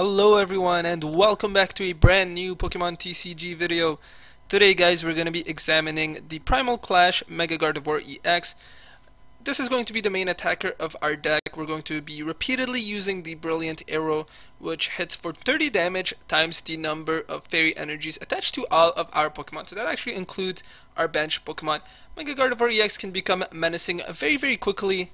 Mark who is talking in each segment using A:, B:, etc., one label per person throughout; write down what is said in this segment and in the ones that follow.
A: Hello everyone and welcome back to a brand new Pokemon TCG video. Today guys we're going to be examining the Primal Clash Mega Gardevoir EX. This is going to be the main attacker of our deck. We're going to be repeatedly using the Brilliant Arrow, which hits for 30 damage times the number of fairy energies attached to all of our Pokemon. So that actually includes our bench Pokemon. Mega Gardevoir EX can become menacing very quickly.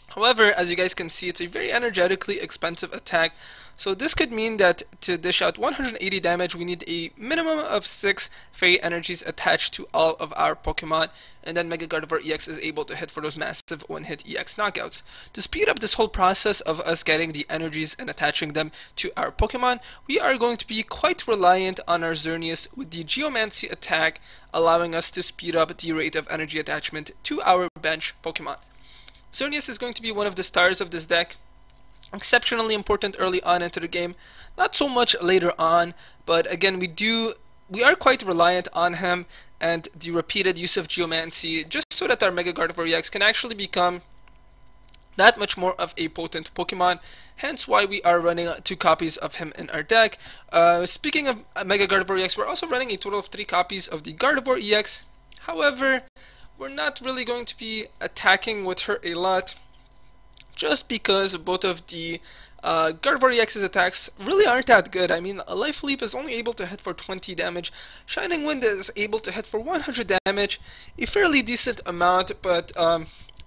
A: However, as you guys can see, it's a very energetically expensive attack. So this could mean that to dish out 180 damage, we need a minimum of 6 fairy energies attached to all of our Pokemon. And then Mega Gardevoir EX is able to hit for those massive one-hit EX knockouts. To speed up this whole process of us getting the energies and attaching them to our Pokemon, we are going to be quite reliant on our Xerneas with the Geomancy attack, allowing us to speed up the rate of energy attachment to our bench Pokemon. Xerneas is going to be one of the stars of this deck. Exceptionally important early on into the game, not so much later on, but again we are quite reliant on him and the repeated use of Geomancy just so that our Mega Gardevoir EX can actually become that much more of a potent Pokemon, hence why we are running 2 copies of him in our deck. Speaking of Mega Gardevoir EX, we're also running a total of 3 copies of the Gardevoir EX. However, we're not really going to be attacking with her a lot, just because both of the Gardevoir EX's attacks really aren't that good. I mean, a Life Leap is only able to hit for 20 damage, Shining Wind is able to hit for 100 damage, a fairly decent amount, but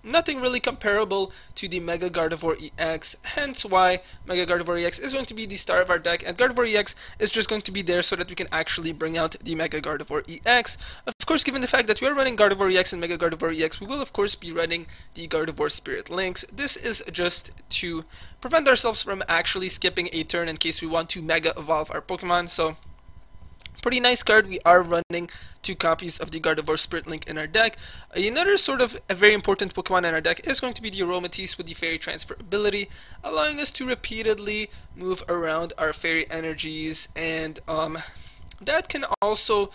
A: nothing really comparable to the Mega Gardevoir EX, hence why Mega Gardevoir EX is going to be the star of our deck, and Gardevoir EX is just going to be there so that we can actually bring out the Mega Gardevoir EX. Of course, given the fact that we are running Gardevoir EX and Mega Gardevoir EX, we will of course be running the Gardevoir Spirit Links. This is just to prevent ourselves from actually skipping a turn in case we want to Mega Evolve our Pokemon. So, pretty nice card. We are running 2 copies of the Gardevoir Spirit Link in our deck. Another sort of a very important Pokemon in our deck is going to be the Aromatisse with the Fairy Transfer ability, allowing us to repeatedly move around our Fairy energies, and that can also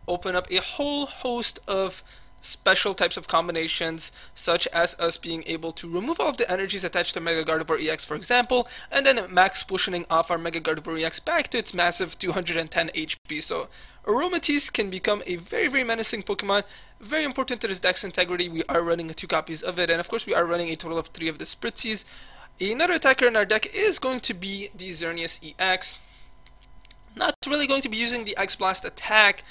A: open up a whole host of special types of combinations, such as us being able to remove all of the energies attached to Mega Gardevoir EX, for example, and then max pushing off our Mega Gardevoir EX back to its massive 210 HP. So Aromatisse can become a very menacing Pokemon, very important to this deck's integrity. We are running 2 copies of it, and of course we are running a total of 3 of the Spritzies. Another attacker in our deck is going to be the Xerneas EX. Not really going to be using the X-Blast attack,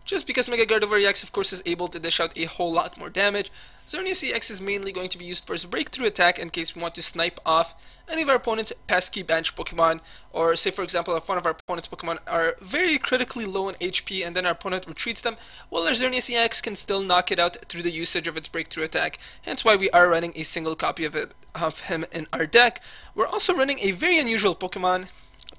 A: just because Mega Gardevoir EX of course is able to dish out a whole lot more damage. Xerneas EX is mainly going to be used for its breakthrough attack in case we want to snipe off any of our opponent's pesky bench Pokemon, or say for example if one of our opponent's Pokemon are very critically low in HP and then our opponent retreats them, well, our Xerneas EX can still knock it out through the usage of its breakthrough attack, hence why we are running a single copy of him in our deck. We're also running a very unusual Pokemon,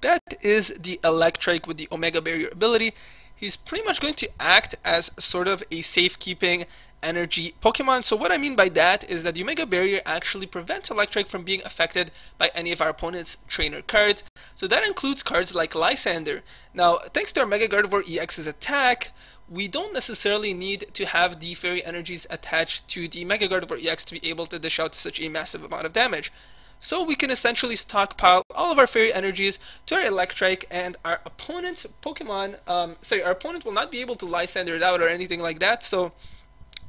A: that is the Electrike with the Omega Barrier ability. He's pretty much going to act as sort of a safekeeping energy Pokemon. So what I mean by that is that the Omega Barrier actually prevents Electrike from being affected by any of our opponent's trainer cards. So that includes cards like Lysander. Now, thanks to our Mega Gardevoir EX's attack, we don't necessarily need to have the fairy energies attached to the Mega Gardevoir EX to be able to dish out such a massive amount of damage. So we can essentially stockpile all of our fairy energies to our Electrike, and our opponent's Pokemon, our opponent will not be able to Lysander it out or anything like that. So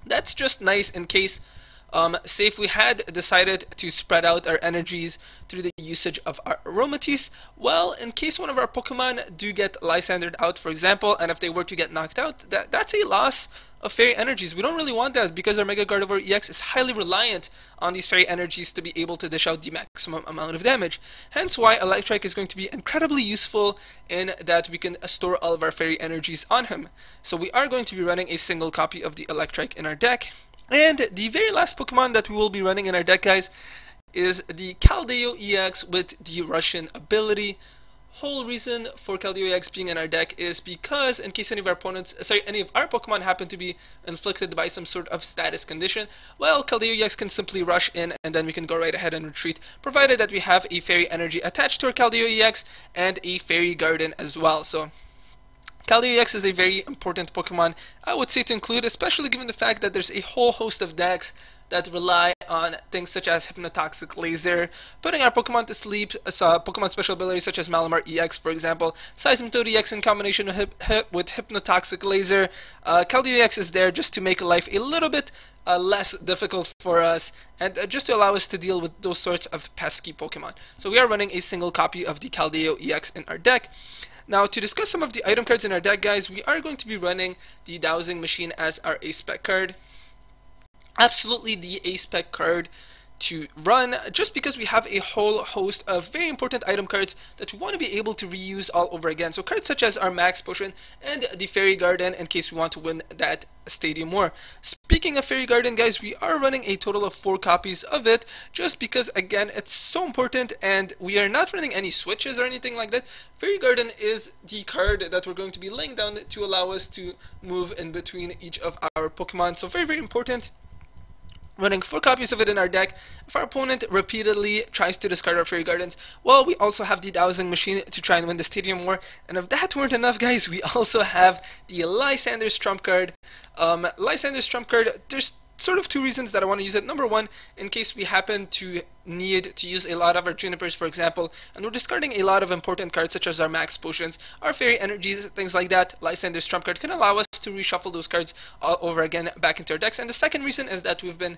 A: that's just nice in case, say if we had decided to spread out our energies through the usage of our Aromatisse, well, in case one of our Pokemon do get Lysandered out, for example, and if they were to get knocked out, that's a loss of fairy energies. We don't really want that because our Mega Gardevoir EX is highly reliant on these fairy energies to be able to dish out the maximum amount of damage. Hence why Electrike is going to be incredibly useful in that we can store all of our fairy energies on him. So we are going to be running a single copy of the Electrike in our deck. And the very last Pokemon that we will be running in our deck, guys, is the Keldeo EX with the Russian ability. Whole reason for Keldeo EX being in our deck is because in case any of our Pokemon happen to be inflicted by some sort of status condition, well, Keldeo EX can simply rush in and then we can go right ahead and retreat, provided that we have a fairy energy attached to our Keldeo EX and a fairy garden as well. So Keldeo EX is a very important Pokemon, I would say, to include, especially given the fact that there's a whole host of decks that rely on things such as Hypnotoxic Laser, putting our Pokemon to sleep, Pokemon special abilities such as Malamar EX, for example, Seismitoad EX in combination with Hypnotoxic Laser. Keldeo EX is there just to make life a little bit less difficult for us, and just to allow us to deal with those sorts of pesky Pokemon. So we are running a single copy of the Keldeo EX in our deck. Now, to discuss some of the item cards in our deck, guys, we are going to be running the Dowsing Machine as our A-Spec card. Absolutely the A-Spec card to run, just because we have a whole host of very important item cards that we want to be able to reuse all over again. So cards such as our Max Potion and the Fairy Garden in case we want to win that Stadium War. Speaking of Fairy Garden, guys, we are running a total of 4 copies of it, just because, again, it's so important, and we are not running any switches or anything like that. Fairy Garden is the card that we're going to be laying down to allow us to move in between each of our Pokemon. So very, very important. Running 4 copies of it in our deck. If our opponent repeatedly tries to discard our Fairy Gardens, well, we also have the Dowsing Machine to try and win the Stadium War. And if that weren't enough, guys, we also have the Lysander's Trump card. Lysander's Trump card, there's sort of 2 reasons that I want to use it. Number 1, in case we happen to need to use a lot of our Junipers, for example, and we're discarding a lot of important cards such as our Max Potions, our Fairy Energies, things like that, Lysander's Trump card can allow us to reshuffle those cards all over again back into our decks. And the second reason is that we've been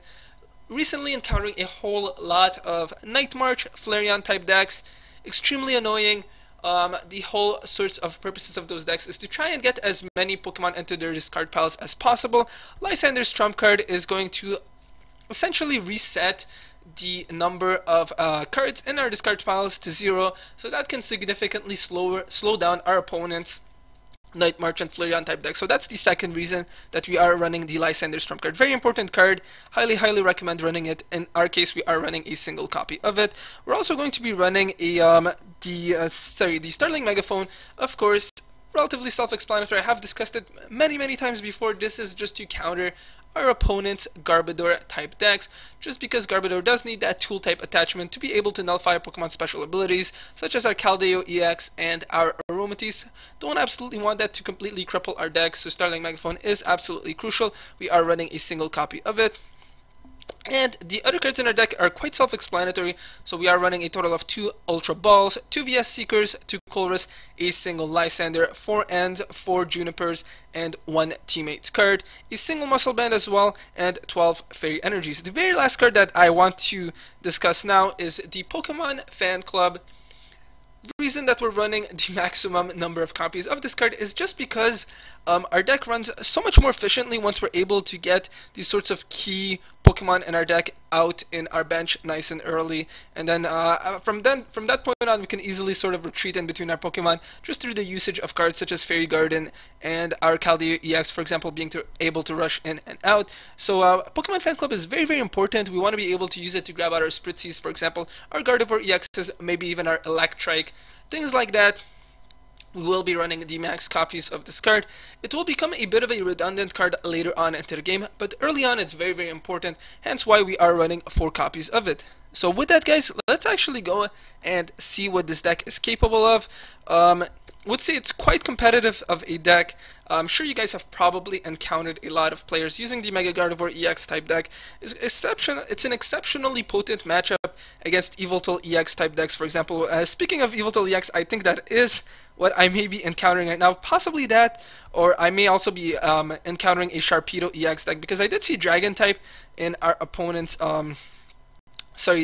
A: recently encountering a whole lot of Night March, Flareon type decks, extremely annoying. The whole sorts of purposes of those decks is to try and get as many Pokemon into their discard piles as possible. Lysander's Trump card is going to essentially reset the number of cards in our discard piles to 0, so that can significantly slow down our opponent's Night March and Flareon type deck. So that's the second reason that we are running the Lysander's Trump card. Very important card. Highly recommend running it. In our case, we are running a single copy of it. We're also going to be running a the Starling Megaphone. Of course, relatively self-explanatory. I have discussed it many times before. This is just to counter our opponent's Garbodor type decks, just because Garbodor does need that tool type attachment to be able to nullify Pokemon special abilities such as our Keldeo EX and our Aromatisse. Don't absolutely want that to completely cripple our decks, so Starling Megaphone is absolutely crucial. We are running a single copy of it. And the other cards in our deck are quite self-explanatory, so we are running a total of 2 Ultra Balls, 2 VS Seekers, 2 Colress, a single Lysander, 4 Ends, 4 Junipers, and 1 Teammates card, a single Muscle Band as well, and 12 Fairy Energies. The very last card that I want to discuss now is the Pokemon Fan Club. The reason that we're running the maximum number of copies of this card is just because our deck runs so much more efficiently once we're able to get these sorts of key Pokemon in our deck out in our bench nice and early, and then from that point on we can easily sort of retreat in between our Pokemon just through the usage of cards such as Fairy Garden and our Keldeo EX, for example, being able to rush in and out. So Pokemon Fan Club is very important. We want to be able to use it to grab out our Spritzes, for example, our Gardevoir EXs, maybe even our Electrike, things like that. We will be running the max copies of this card. It will become a bit of a redundant card later on into the game, but early on it's very important, hence why we are running 4 copies of it. So with that, guys, let's actually go and see what this deck is capable of. Would say it's quite competitive of a deck. I'm sure you guys have probably encountered a lot of players using the Mega Gardevoir EX type deck. It's an exceptionally potent matchup against Yveltal EX type decks, for example. Speaking of Yveltal EX, I think that is what I may be encountering right now. Possibly that, or I may also be encountering a Sharpedo EX deck, because I did see Dragon type in our opponent's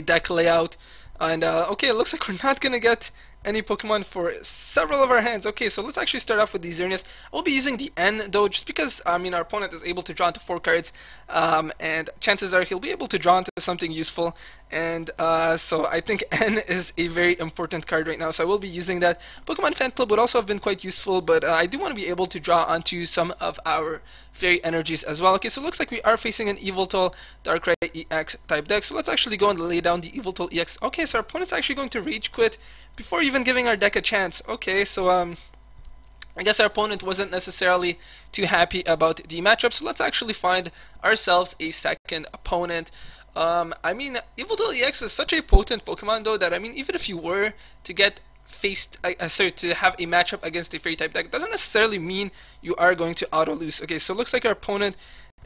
A: deck layout. And okay, it looks like we're not gonna get any Pokemon for several of our hands. Okay, so let's actually start off with the Xerneas. I'll be using the N though, just because I mean our opponent is able to draw into 4 cards, and chances are he'll be able to draw into something useful. And so I think N is a very important card right now, so I will be using that. Pokemon Fan Club would also have been quite useful, but I do want to be able to draw onto some of our Fairy Energies as well. Okay, so it looks like we are facing an Yveltal Darkrai EX type deck, so let's actually go and lay down the Yveltal EX. Okay, so our opponent's actually going to Rage Quit before even giving our deck a chance. Okay, so I guess our opponent wasn't necessarily too happy about the matchup, so let's actually find ourselves a second opponent. I mean, Yveltal EX is such a potent Pokemon though that, I mean, even if you were to get to have a matchup against a Fairy type deck, doesn't necessarily mean you are going to auto lose. Okay, so it looks like our opponent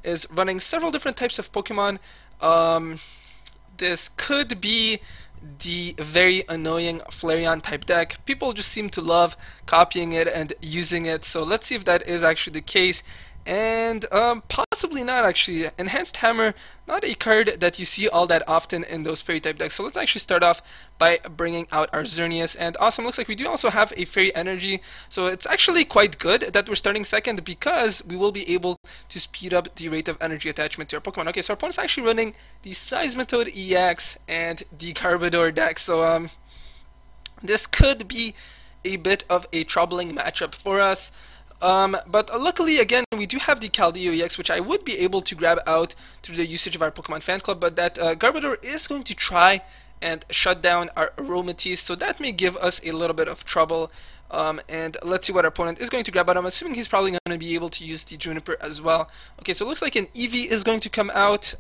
A: is running several different types of Pokemon. This could be the very annoying Flareon type deck. People just seem to love copying it and using it, so let's see if that is actually the case. And possibly not actually. Enhanced Hammer, not a card that you see all that often in those fairy type decks. So let's actually start off by bringing out our Xerneas. And awesome, looks like we do also have a Fairy Energy. So it's actually quite good that we're starting second, because we will be able to speed up the rate of energy attachment to our Pokemon. Okay, so our opponent's actually running the Seismitoad EX and the Garbodor deck. So this could be a bit of a troubling matchup for us. But luckily, again, we do have the Keldeo EX, which I would be able to grab out through the usage of our Pokemon Fan Club, but that Garbodor is going to try and shut down our Aromatisse, so that may give us a little bit of trouble. And let's see what our opponent is going to grab out. I'm assuming he's probably going to be able to use the Juniper as well. Okay, so it looks like an Eevee is going to come out.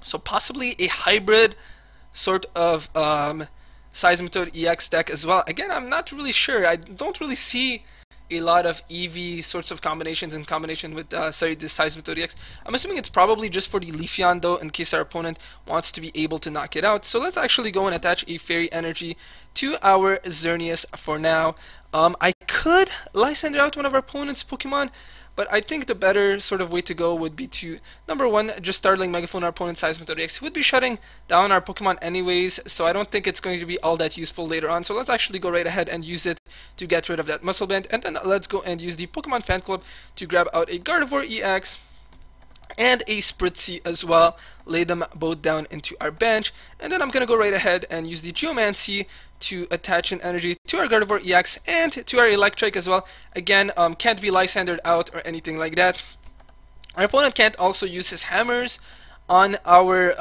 A: So possibly a hybrid sort of Seismitoad EX deck as well. Again, I'm not really sure. I don't really see a lot of Eevee sorts of combinations in combination with this Seismitoad EX. I'm assuming it's probably just for the Leafeon though, in case our opponent wants to be able to knock it out. So let's actually go and attach a Fairy Energy to our Xerneas for now. I could Lysander out one of our opponent's Pokemon, but I think the better sort of way to go would be to, number one, just startling Megaphone our opponent's Seismitoad EX. He would be shutting down our Pokemon anyways, so I don't think it's going to be all that useful later on. So let's actually go right ahead and use it to get rid of that Muscle Band, and then let's go and use the Pokemon Fan Club to grab out a Gardevoir EX and a Spritzee as well, lay them both down into our bench, and then I'm going to go right ahead and use the Geomancy to attach an energy to our Gardevoir EX and to our Electrike as well. Again, can't be Lysandered out or anything like that. Our opponent can't also use his hammers on our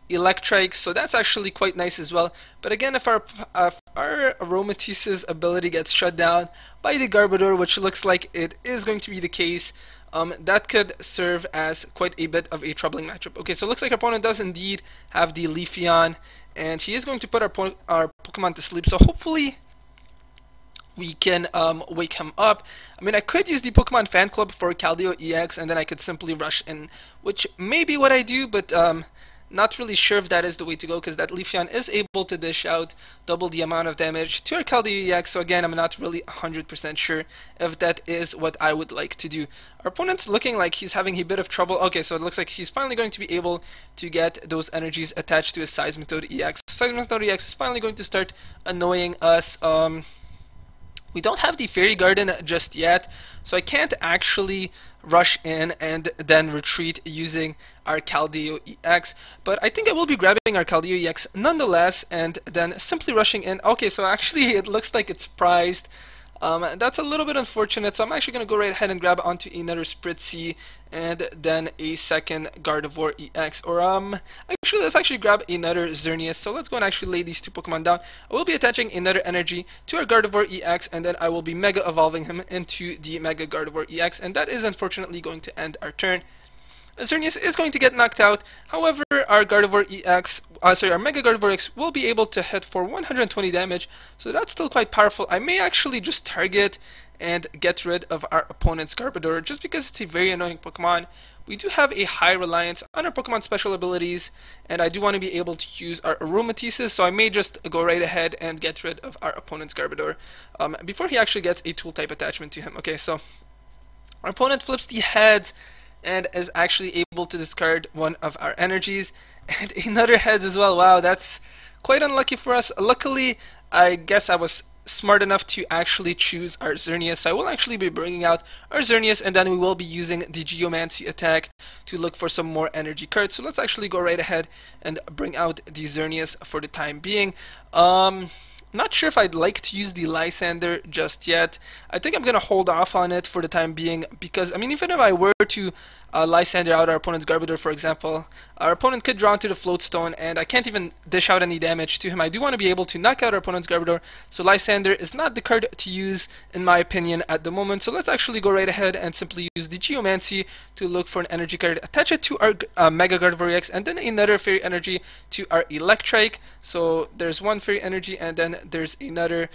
A: Electrike, so that's actually quite nice as well. But again, if our Aromatisse's ability gets shut down by the Garbodor, which looks like it is going to be the case, that could serve as quite a bit of a troubling matchup. Okay, so it looks like our opponent does indeed have the Leafeon, and he is going to put our Pokemon to sleep, so hopefully we can wake him up. I mean, I could use the Pokemon Fan Club for Keldeo EX, and then I could simply rush in, which may be what I do, but not really sure if that is the way to go, because that Leafeon is able to dish out double the amount of damage to our Keldeo EX, so again, I'm not really 100% sure if that is what I would like to do. Our opponent's looking like he's having a bit of trouble. Okay, so it looks like he's finally going to be able to get those energies attached to his Seismitoad EX. So Seismitoad EX is finally going to start annoying us. We don't have the Fairy Garden just yet, so I can't actually rush in and then retreat using our Keldeo EX, but I think I will be grabbing our Keldeo EX nonetheless and then simply rushing in. Okay, so actually it looks like it's prized. That's a little bit unfortunate, so I'm actually going to go right ahead and grab onto another Spritzee and then a second Gardevoir EX, or actually let's actually grab another Xerneas. So let's go and actually lay these two Pokemon down. I will be attaching another energy to our Gardevoir EX, and then I will be Mega Evolving him into the Mega Gardevoir EX, and that is unfortunately going to end our turn. Xerneas is going to get knocked out. However, our Gardevoir EX, our Mega Gardevoir EX will be able to hit for 120 damage, so that's still quite powerful. I may actually just target and get rid of our opponent's Garbodor, just because it's a very annoying Pokemon. We do have a high reliance on our Pokemon special abilities, and I do want to be able to use our Aromatisses, so I may just go right ahead and get rid of our opponent's Garbodor before he actually gets a tool type attachment to him. Okay, so our opponent flips the heads and is actually able to discard one of our energies and another heads as well. Wow, that's quite unlucky for us. Luckily, I guess I was smart enough to actually choose our Xerneas, so I will actually be bringing out our Xerneas, and then we will be using the Geomancy attack to look for some more energy cards. So let's actually go right ahead and bring out the Xerneas for the time being. Not sure if I'd like to use the Lysander just yet. I think I'm going to hold off on it for the time being, because, I mean, even if I were to Lysander out our opponent's Garbodor, for example, our opponent could draw into the Float Stone, and I can't even dish out any damage to him. I do want to be able to knock out our opponent's Garbodor, so Lysander is not the card to use, in my opinion, at the moment. So let's actually go right ahead and simply use the Geomancy to look for an energy card, attach it to our Mega Gardevoir EX, and then another Fairy Energy to our Electrike. So there's one Fairy Energy, and then there's another.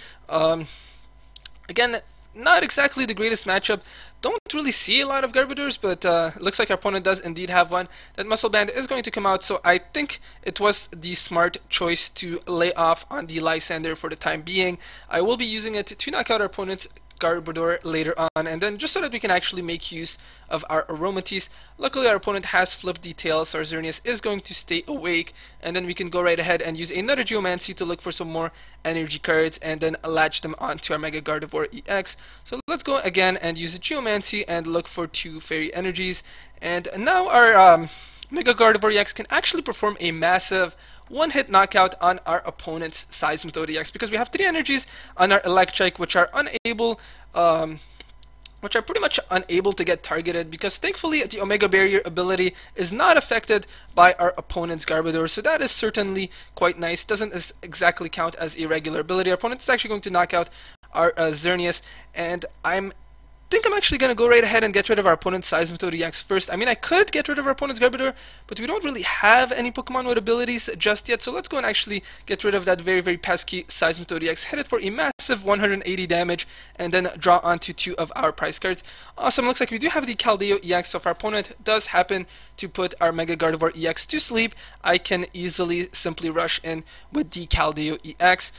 A: Again, not exactly the greatest matchup. Don't really see a lot of Garbodors, but it looks like our opponent does indeed have one. That Muscle Band is going to come out, so I think it was the smart choice to lay off on the Lysander for the time being. I will be using it to knock out our opponent's Garbodor later on, and then just so that we can actually make use of our Aromatisse. Luckily our opponent has flipped the tail, so our Xerneas is going to stay awake, and then we can go right ahead and use another Geomancy to look for some more energy cards and then latch them onto our Mega Gardevoir EX. So let's go again and use Geomancy and look for 2 Fairy Energies, and now our Mega Gardevoir EX can actually perform a massive one-hit knockout on our opponent's Seismitoad EX, because we have 3 energies on our Electrike, which are unable, which are pretty much unable to get targeted, because thankfully the Omega Barrier ability is not affected by our opponent's Garbodor, so that is certainly quite nice. Doesn't exactly count as a regular ability. Our opponent is actually going to knock out our Xerneas, and I think I'm actually going to go right ahead and get rid of our opponent's Seismitoad EX first. I mean, I could get rid of our opponent's Garbodor, but we don't really have any Pokemon with abilities just yet, so let's go and actually get rid of that very, very pesky Seismitoad EX, hit it for a massive 180 damage, and then draw onto 2 of our prize cards. Awesome, looks like we do have the Keldeo EX, so if our opponent does happen to put our Mega Gardevoir EX to sleep, I can easily simply rush in with the Keldeo EX.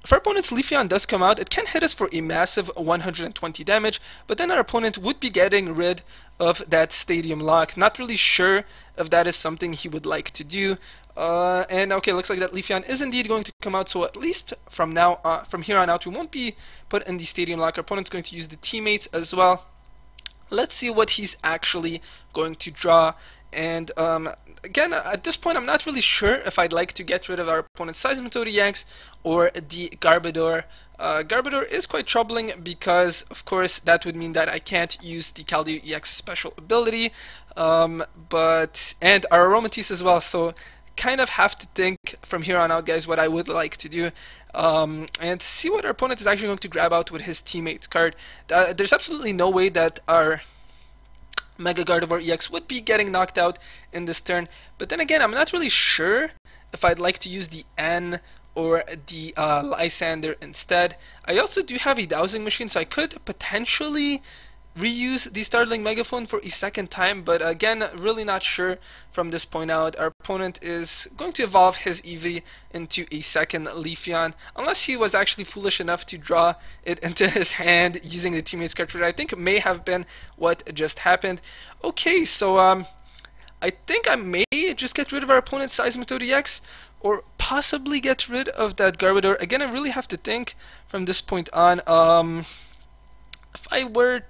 A: If our opponent's Leafeon does come out, it can hit us for a massive 120 damage, but then our opponent would be getting rid of that Stadium Lock. Not really sure if that is something he would like to do. And okay, looks like that Leafeon is indeed going to come out, so at least from here on out, we won't be put in the Stadium Lock. Our opponent's going to use the Teammates as well. Let's see what he's actually going to draw. And again, at this point, I'm not really sure if I'd like to get rid of our opponent's Seismitoad EX or the Garbodor. Garbodor is quite troubling because, of course, that would mean that I can't use the Keldeo EX special ability, and our Aromatisse as well. So, kind of have to think from here on out, guys, what I would like to do. And see what our opponent is actually going to grab out with his Teammates card. There's absolutely no way that our Mega Gardevoir EX would be getting knocked out in this turn, but then again, I'm not really sure if I'd like to use the N or the Lysander instead. I also do have a Dowsing Machine, so I could potentially reuse the Startling Megaphone for a second time, but again, really not sure from this point out. Our opponent is going to evolve his Eevee into a second Leafeon, unless he was actually foolish enough to draw it into his hand using the Teammates card, which I think may have been what just happened. Okay, so I think I may just get rid of our opponent's Seismitoad EX, or possibly get rid of that Garbodor. Again, I really have to think from this point on. If I were,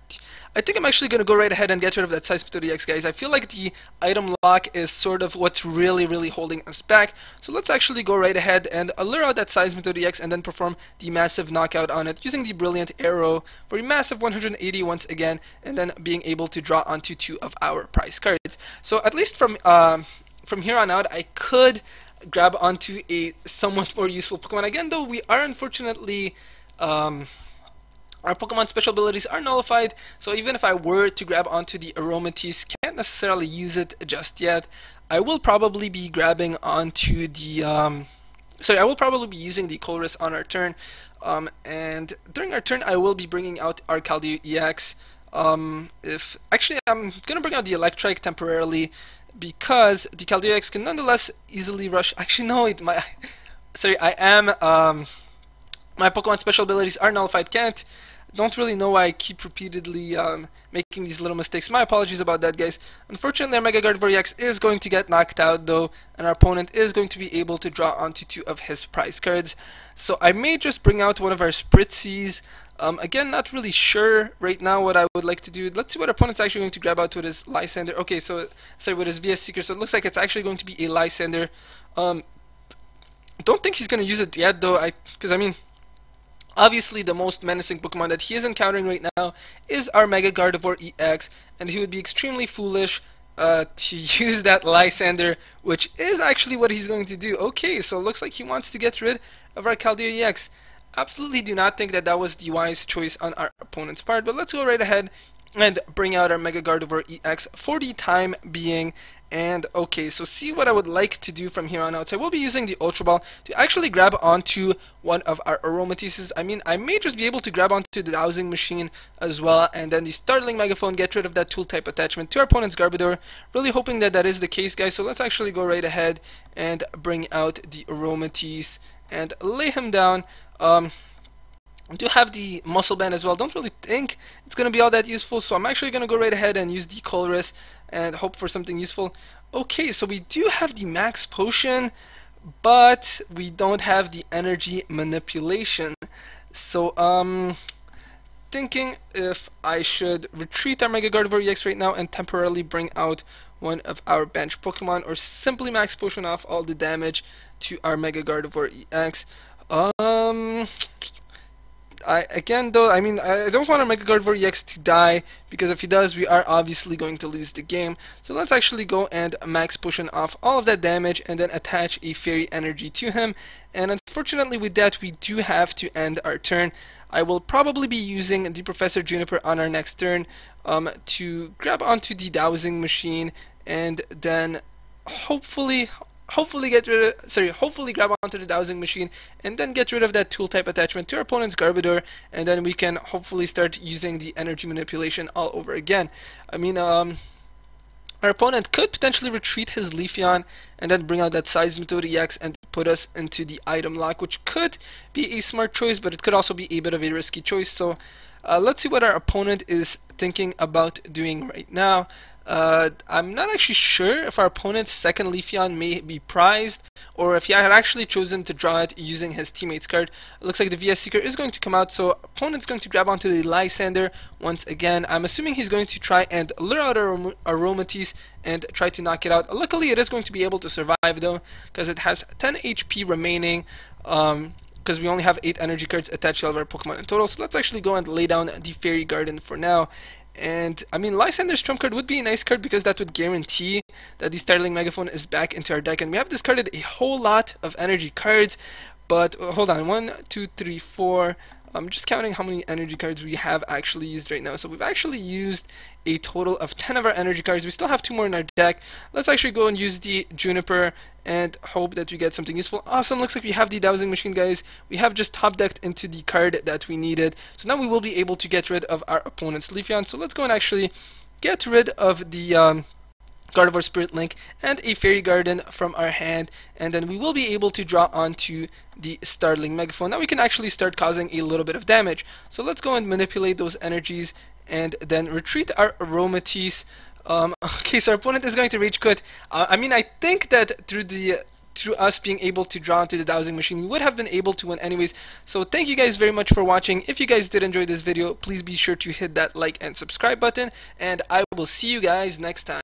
A: I think I'm actually going to go right ahead and get rid of that Seismitoad EX, guys. I feel like the item lock is sort of what's really holding us back. So let's actually go right ahead and lure out that Seismitoad EX and then perform the massive knockout on it using the Brilliant Arrow for a massive 180 once again, and then being able to draw onto 2 of our prize cards. So at least from here on out, I could grab onto a somewhat more useful Pokemon. Again, though, we are unfortunately our Pokemon special abilities are nullified, so even if I were to grab onto the Aromatisse, can't necessarily use it just yet. I will probably be grabbing onto the, I will probably be using the Colress on our turn, and during our turn I will be bringing out our Keldeo EX. Actually, I'm going to bring out the Electrike temporarily, because the Keldeo EX can nonetheless easily rush. Actually, no, my Pokemon special abilities are nullified. Don't really know why I keep repeatedly making these little mistakes. My apologies about that, guys. Unfortunately, our Mega Gardevoir EX is going to get knocked out, though, and our opponent is going to be able to draw onto 2 of his prize cards. So I may just bring out one of our Spritzees. Again, not really sure right now what I would like to do. Let's see what our opponent's actually going to grab out with his Lysander. Okay, so sorry, with his VS Seeker. So it looks like it's actually going to be a Lysander. Don't think he's going to use it yet, though, because I mean, obviously, the most menacing Pokemon that he is encountering right now is our Mega Gardevoir EX, and he would be extremely foolish to use that Lysander, which is actually what he's going to do. Okay, so it looks like he wants to get rid of our Keldeo EX. Absolutely do not think that that was the wise choice on our opponent's part, but let's go right ahead and bring out our Mega Gardevoir EX for the time being. And okay, so see what I would like to do from here on out. So I will be using the Ultra Ball to actually grab onto one of our Aromateces. I mean, I may just be able to grab onto the Dowsing Machine as well, and then the Startling Megaphone, get rid of that tool type attachment to our opponent's Garbodor. Really hoping that that is the case, guys. So let's actually go right ahead and bring out the Aromatese and lay him down. I do have the Muscle Band as well. Don't really think it's going to be all that useful, so I'm actually going to go right ahead and use the Colress and hope for something useful. Okay, so we do have the Max Potion, but we don't have the Energy Manipulation. So, thinking if I should retreat our Mega Gardevoir EX right now and temporarily bring out one of our bench Pokemon, or simply Max Potion off all the damage to our Mega Gardevoir EX. Again though, I mean, I don't want our Mega Gardevoir EX to die, because if he does, we are obviously going to lose the game. So let's actually go and Max Potion off all of that damage and then attach a Fairy Energy to him. And unfortunately with that, we do have to end our turn. I will probably be using the Professor Juniper on our next turn to grab onto the Dowsing Machine and then hopefully grab onto the Dowsing Machine and then get rid of that tool type attachment to our opponent's Garbodor, and then we can hopefully start using the Energy Manipulation all over again. I mean, our opponent could potentially retreat his Leafeon and then bring out that Seismitoad EX and put us into the item lock, which could be a smart choice, but it could also be a bit of a risky choice. So let's see what our opponent is thinking about doing right now. I'm not actually sure if our opponent's second Leafeon may be prized, or if he had actually chosen to draw it using his teammate's card. It looks like the VS Seeker is going to come out, so opponent's going to grab onto the Lysander once again. I'm assuming he's going to try and lure out our Aromatese and try to knock it out. Luckily, it is going to be able to survive though, because it has 10 HP remaining. Because we only have 8 energy cards attached to all of our Pokemon in total. So let's actually go and lay down the Fairy Garden for now. And I mean, Lysander's trump card would be a nice card, because that would guarantee that the Startling Megaphone is back into our deck. And we have discarded a whole lot of energy cards, but hold on, 1, 2, 3, 4. I'm just counting how many energy cards we have actually used right now. So we've actually used a total of 10 of our energy cards. We still have 2 more in our deck. Let's actually go and use the Juniper and hope that we get something useful. Awesome, looks like we have the Dowsing Machine, guys. We have just top decked into the card that we needed. So now we will be able to get rid of our opponent's Leafeon. So let's go and actually get rid of the Gardevoir Spirit Link and a Fairy Garden from our hand, and then we will be able to draw onto the Startling Megaphone. Now we can actually start causing a little bit of damage. So let's go and manipulate those energies and then retreat our Aromatese. Okay, so our opponent is going to Rage Quit. I mean, I think that through us being able to draw into the Dowsing Machine, we would have been able to win anyways. So thank you guys very much for watching. If you guys did enjoy this video, please be sure to hit that like and subscribe button, and I will see you guys next time.